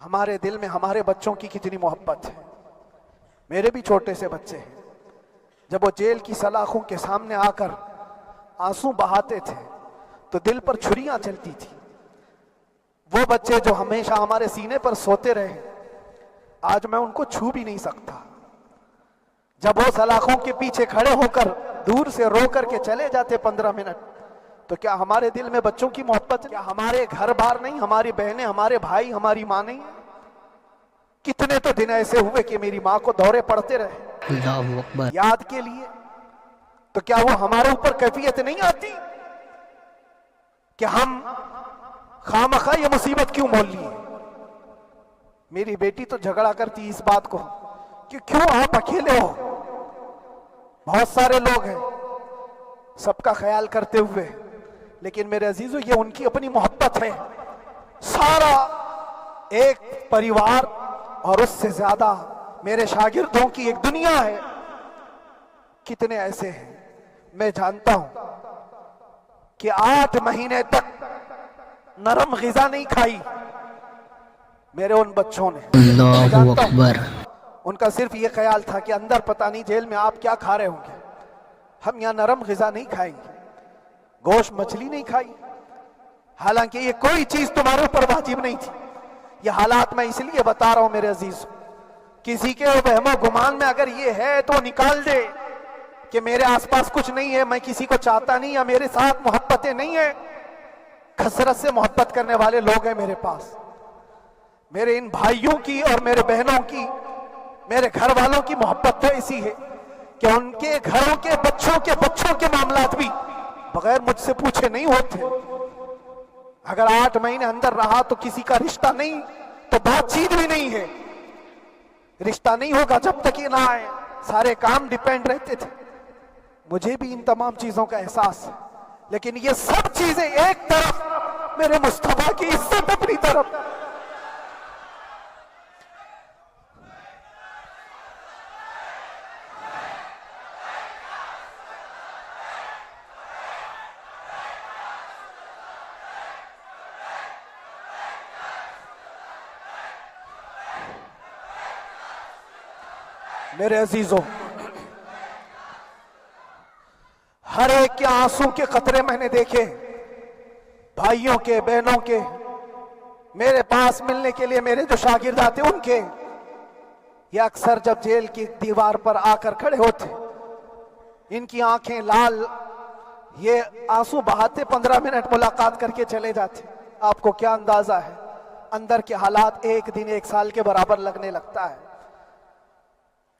हमारे दिल में हमारे बच्चों की कितनी मोहब्बत है। मेरे भी छोटे से बच्चे हैं, जब वो जेल की सलाखों के सामने आकर आंसू बहाते थे तो दिल पर छुरियां चलती थी। वो बच्चे जो हमेशा हमारे सीने पर सोते रहे, आज मैं उनको छू भी नहीं सकता। जब वो सलाखों के पीछे खड़े होकर दूर से रो करके चले जाते 15 मिनट, तो क्या हमारे दिल में बच्चों की मोहब्बत, क्या हमारे घर बार नहीं, हमारी बहनें, हमारे भाई, हमारी माँ नहीं? कितने तो दिन ऐसे हुए कि मेरी माँ को दौरे पड़ते रहे अल्लाहू अकबर याद के लिए। तो क्या वो हमारे ऊपर कैफियत नहीं आती कि हम खामखा ये मुसीबत क्यों मोल लिए? मेरी बेटी तो झगड़ा करती इस बात को कि क्यों आप अकेले हो, बहुत सारे लोग हैं, सबका ख्याल करते हुए। लेकिन मेरे अजीजों, ये उनकी अपनी मोहब्बत है। सारा एक परिवार और उससे ज्यादा मेरे शागिर्दों की एक दुनिया है। कितने ऐसे हैं, मैं जानता हूं कि 8 महीने तक नरम ग़िज़ा नहीं खाई मेरे उन बच्चों ने। अल्लाहू अकबर। उनका सिर्फ ये ख्याल था कि अंदर पता नहीं जेल में आप क्या खा रहे होंगे, हम यहाँ नरम ग़िज़ा नहीं खाएंगे, गोश्त मछली नहीं खाई। हालांकि ये कोई चीज तुम्हारे ऊपर वाजिब नहीं थी। ये हालात मैं इसलिए बता रहा हूं मेरे अजीज, किसी के वहमो गुमान में अगर ये है तो निकाल दे कि मेरे आसपास कुछ नहीं है, मैं किसी को चाहता नहीं, या मेरे साथ मोहब्बतें नहीं है। कसरत से मोहब्बत करने वाले लोग हैं मेरे पास। मेरे इन भाइयों की और मेरे बहनों की, मेरे घर वालों की मोहब्बत तो ऐसी है कि उनके घरों के बच्चों के मामलात भी बगैर मुझसे पूछे नहीं होते। अगर 8 महीने अंदर रहा तो किसी का रिश्ता नहीं, तो बातचीत भी नहीं है। रिश्ता नहीं होगा जब तक ये ना आए, सारे काम डिपेंड रहते थे। मुझे भी इन तमाम चीजों का एहसास है, लेकिन ये सब चीजें एक तरफ, मेरे मुस्तफा की इज्जत अपनी तरफ। मेरे अजीजों, हर एक के आंसू के कतरे मैंने देखे, भाइयों के, बहनों के, मेरे पास मिलने के लिए मेरे जो शागिर्द आते उनके। ये अक्सर जब जेल की दीवार पर आकर खड़े होते, इनकी आंखें लाल, ये आंसू बहाते 15 मिनट मुलाकात करके चले जाते। आपको क्या अंदाजा है, अंदर के हालात एक दिन 1 साल के बराबर लगने लगता है।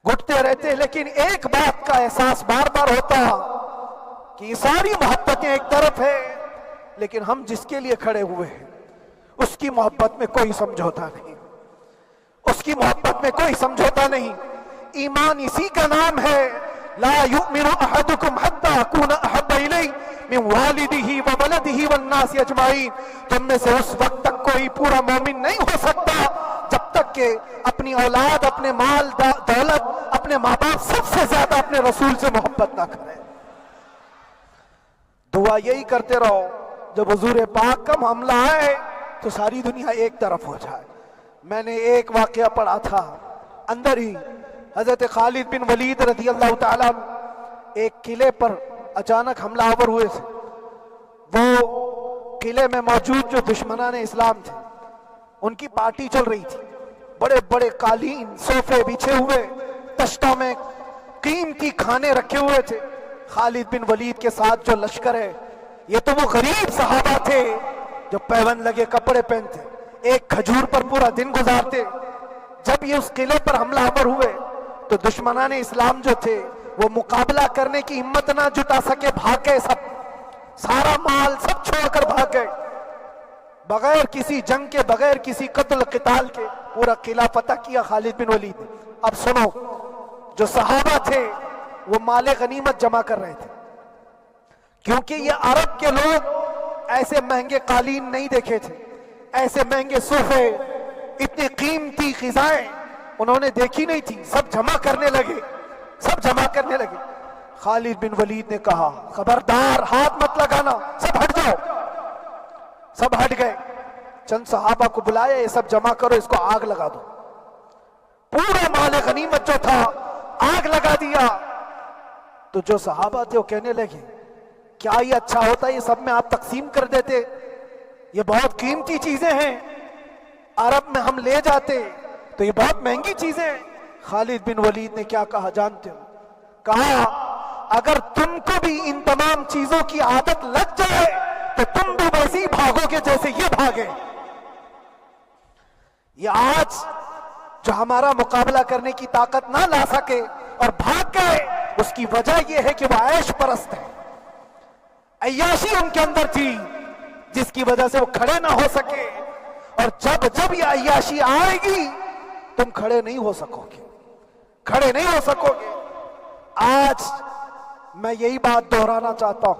घुटते रहते, लेकिन एक बात का एहसास बार बार होता कि ये सारी मोहब्बतें एक तरफ है, लेकिन हम जिसके लिए खड़े हुए हैं उसकी मोहब्बत में कोई समझौता नहीं, उसकी मोहब्बत में कोई समझौता नहीं। ईमान इसी का नाम है, ला युमिनु अहदुकुम हत्ता अकूना अहब्बा इलैहि मिन वालिदिही व वलदिही वन नास अजमाइन। तुम में से उस वक्त तक कोई पूरा मोमिन नहीं हो सकता जब तक के अपनी औलाद, अपने माल दौलत, अपने माँ बाप, सबसे ज्यादा अपने रसूल से मोहब्बत ना करे। दुआ यही करते रहो, जब हुजूर पाक का मामला आए तो सारी दुनिया एक तरफ हो जाए। मैंने एक वाकया पढ़ा था, अंदर ही हजरत खालिद बिन वलीद रज़ी अल्लाह ताला एक किले पर अचानक हमलावर हुए थे। वो किले में मौजूद जो दुश्मनान इस्लाम थे, उनकी पार्टी चल रही थी। बड़े बड़े कालीन, सोफे बिछे हुए, तश्तों में कीमती खाने रखे हुए थे। खालिद बिन वलीद के साथ जो लश्कर है, ये तो वो गरीब सहाबा थे जो पैबंद लगे कपड़े पहनते, एक खजूर पर पूरा दिन गुजारते। जब ये उस किले पर हमलावर हुए तो दुश्मनाने इस्लाम जो थे वो मुकाबला करने की हिम्मत ना जुटा सके, भाग गए सब, सारा माल सब छोड़कर भाग गए, बगैर किसी जंग के, बगैर किसी कत्ल क़िताल के पूरा किला फतह किया खालिद बिन वलीद ने। अब सुनो, जो सहाबा थे वो माले गनीमत जमा कर रहे थे, क्योंकि ये अरब के लोग ऐसे महंगे कालीन नहीं देखे थे, ऐसे महंगे सोफे, इतनी कीमती ग़िज़ाएं उन्होंने देखी नहीं थी। सब जमा करने लगे, सब जमा करने लगे। खालिद बिन वलीद ने कहा, खबरदार हाथ मत लगाना, सब हट जाओ। सब हट गए। चंद सहाबा को बुलाया, ये सब जमा करो, इसको आग लगा दो। पूरा माल गनीमत जो था आग लगा दिया। तो जो सहाबा थे वो कहने लगे, क्या ये अच्छा होता, ये सब में आप तकसीम कर देते, ये बहुत कीमती चीजें हैं, अरब में हम ले जाते तो ये बहुत महंगी चीजें हैं। खालिद बिन वलीद ने क्या कहा जानते हो? कहा, अगर तुमको भी इन तमाम चीजों की आदत लग जाए तो तुम भी वैसे ही भागोगे जैसे ये भागे। ये आज जो हमारा मुकाबला करने की ताकत ना ला सके और भाग गए, उसकी वजह यह है कि वह ऐश परस्त है, अय्याशी उनके अंदर थी, जिसकी वजह से वो खड़े ना हो सके। और जब जब ये अय्याशी आएगी तुम खड़े नहीं हो सकोगे, खड़े नहीं हो सकोगे। आज मैं यही बात दोहराना चाहता हूं,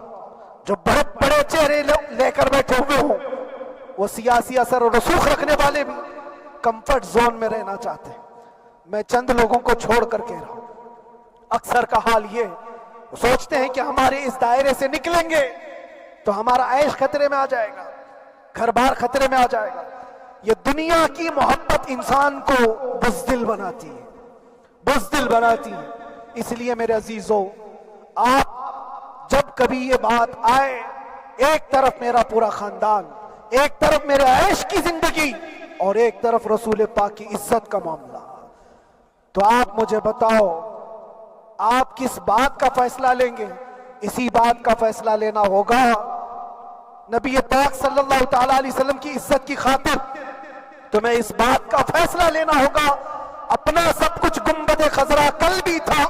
जो बड़े बड़े चेहरे लेकर बैठे हुए हो, वो सियासी असर और रसूख रखने वाले भी कंफर्ट जोन में रहना चाहते हैं। मैं चंद लोगों को छोड़ कर कह रहा हूं, अक्सर का हाल ये, सोचते हैं कि हमारे इस दायरे से निकलेंगे तो हमारा ऐश खतरे में आ जाएगा, घर बार खतरे में आ जाएगा। ये दुनिया की मोहब्बत इंसान को बुज़दिल बनाती है, बुज़दिल बनाती है। इसलिए मेरे अजीजों, आप जब कभी ये बात आए, एक तरफ मेरा पूरा खानदान, एक तरफ मेरे ऐश की जिंदगी और एक तरफ रसूल पाक की इज्जत का मामला, तो आप मुझे बताओ, आप किस बात का फैसला लेंगे? इसी बात का फैसला लेना होगा, नबी पाक सल्लल्लाहु ताला अलैहि वसल्लम की इज्जत की खातिर तुम्हें इस बात का फैसला लेना होगा, अपना सब कुछ गुंबद खजरा कल भी था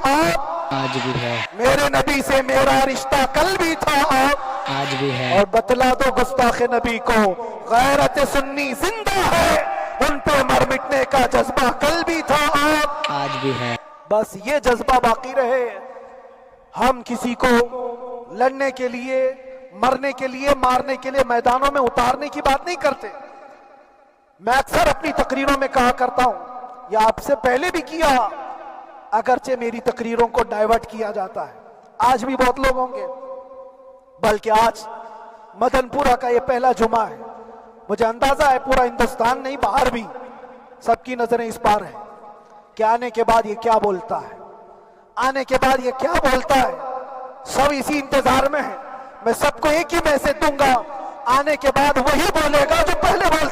आज भी है, मेरे नबी से मेरा रिश्ता कल भी था आज भी है, और बतला दो गुस्ताखे नबी को, गैरत सुन्नी जिंदा है, उन पे मर मिटने का जज्बा कल भी था आज भी है। बस ये जज्बा बाकी रहे। हम किसी को लड़ने के लिए, मरने के लिए, मारने के लिए मैदानों में उतारने की बात नहीं करते। मैं अक्सर अपनी तकरीरों में कहा करता हूं, या आपसे पहले भी किया, अगरचे मेरी तकरीरों को डाइवर्ट किया जाता है, आज भी बहुत लोग होंगे, बल्कि आज मदनपुरा का ये पहला जुमा है। मुझे अंदाजा है पूरा हिंदुस्तान नहीं, बाहर भी सबकी नजरें इस पार है कि आने के बाद ये क्या बोलता है, आने के बाद ये क्या बोलता है। सब इसी इंतजार में है। मैं सबको एक ही मैसेज दूंगा, आने के बाद वही बोलेगा जो पहले बोलता